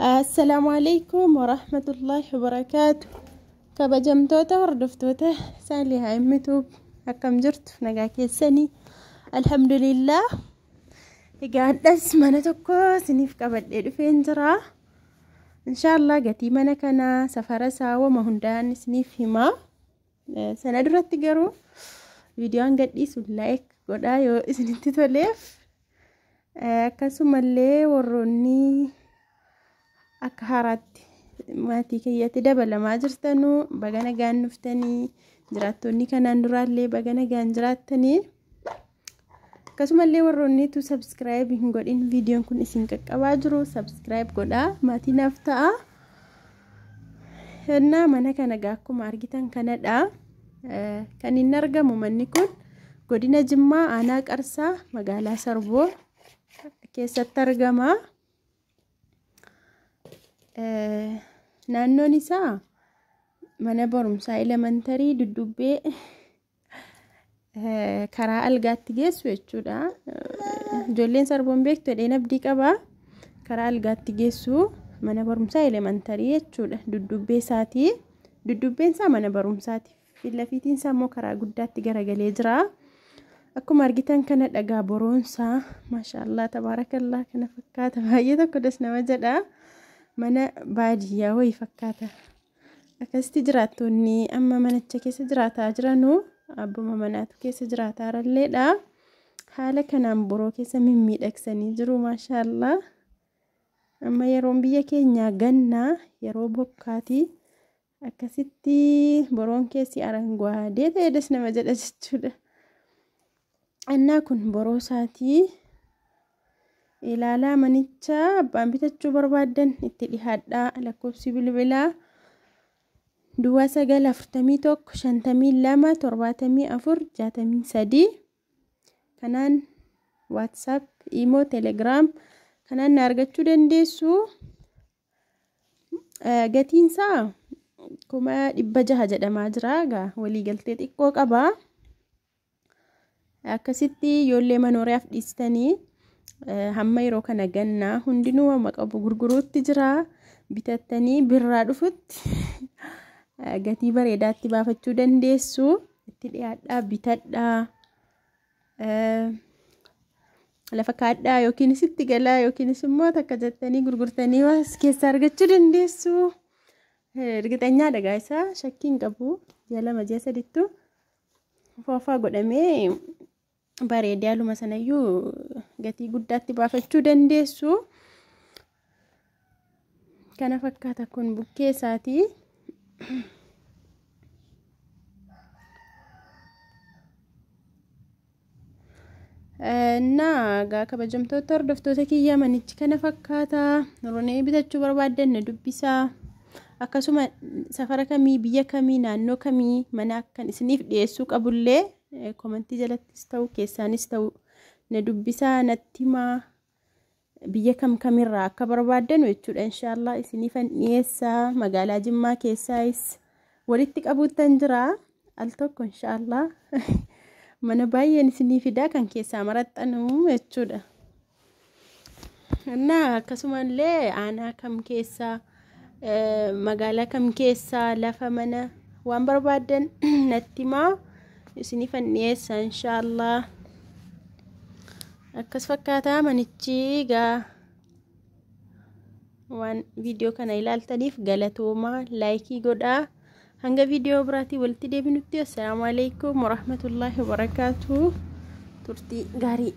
السلام عليكم ورحمة الله وبركاته. كبجمتوتا وردفتوتا سالي هاي متوب أكم جرت نجا كيسني الحمد لله. قاعد اسمنا تكو سنيف كبد فين جرا إن شاء الله قتي منا كنا سفر سوا مهندان سنيف هما سندرت تجرو فيديو عن قد يسول لايك قد أيو إسنتي تولف كسم اللي وروني أكهرت ما تيجي دبل ما جرتنو بجانا جان نفتني جراتوني كان ندرالي بجانا جان جراتني كسم اللي وروني تو سبسكرايب هنقول إن فيديو كن إسنك أواجرو سبسكرايب قدا ما تنافتا هنا منا كان جاكم أرجتان كندا كان النرجع ممنكون قدينا جمّا أنا كأرسا مقالة سربو كيس الترجمة naannoo isaa mana barumsaa elementarii duddubbee karaa algaatti geessu jechuudha. Ijoolleen sarboon beektu dheen abdii qaba. Karaa algaatti geessu mana barumsaa elementarii jechuudha. Duddubbee isaati. Duddubbeen isaa mana barumsaati. Filafiitiin isaa immoo karaa guddaatti garagalee jira. Akkuma argitan kana dhagaa boroonsaa maashaallah tabaarakallah kana fakkaata baay'ee tokko das nama jedha. Mana baadiyyaa wayii fakkaata. Akkasitti jiraattonni amma manicha keessa jiraataa jiranu abbuma manaatu keessa jiraataa jiralleedha. Haala kanaan boroo keessa mimmiidhagsanii jiru maashaallah. Amma yeroon biyya keenyaa gannaa yeroo bokkaati. Akkasitti boroon keessi aranguwaadee ta'edas nama jedha jechuudha. Annaa kun boroo isaatii. Ilaalaa manicha abbaan bitachuu barbaadan itti dhihaadhaa. Lakkoofsi bilbilaa 941527463 kanaan WhatsApp, Imo, Telegram kanaan na argachuu dandeessu. Gatiin isaa 600 jedhamaa jira. Walii galtee xiqqoo qaba. Akkasitti yoollee manooriyaaf dhiistanii hamma yeroo kana gannaa hundinuu amma qabu gurguruutti jira. Bitattanii birraa dhufutti gatii bareedaatti baafachuu dandeessu. Itti dhiyaadhaa bitadhaa. Lafa kaadhaa yookiinis itti galaa yookiinis immoo takka jettanii gurgurtanii waas keessa argachuu dandeessu. Ergiteenyaa dhagaa isaa shakkiin qabu. Ji'a 2 3 foofaa godhamee bareedee haaluma sanayyuu gatii guddaatti baafachuu dandeessu. Kana fakkaata kun bukkee isaati. Gaa kabajamtoota hordoftoota kiyyaa manichi kana fakkaata. Roonee bitachuu barbaadan na dubbisaa. Akkasuma safara kamii biyya kamii naannoo kamii mana akkan isiniif dhiyeessuu qabullee komentii jalattis ta'u keessaanis ta'u na dubbisaa natti himaa. Biyya kamirraa akka barbaadan jechuudha. Inshallah isiniifan dhiyeessaa. Magaalaa Jimmaa keessaayis walitti qabuuttan jira. Al tokko inshallah mana baay'een isinii fidaa kan keessaa maraxxanu jechuudha. Akkasumallee aanaa kam keessaa magaalaa kam keessaa lafa mana waan barbaadan natti himaa. Isiniifan dhiyeessaa inshallah. Akkas fakkaata manichi waan viidiyoo kana ilaaltaniif galatoomaa. Laayikii godhaa. Hanga viidiyoo biraatii walitti deebinutti assalamu alaykum warahmatullahi wabarakatuh. Turtii gaarii.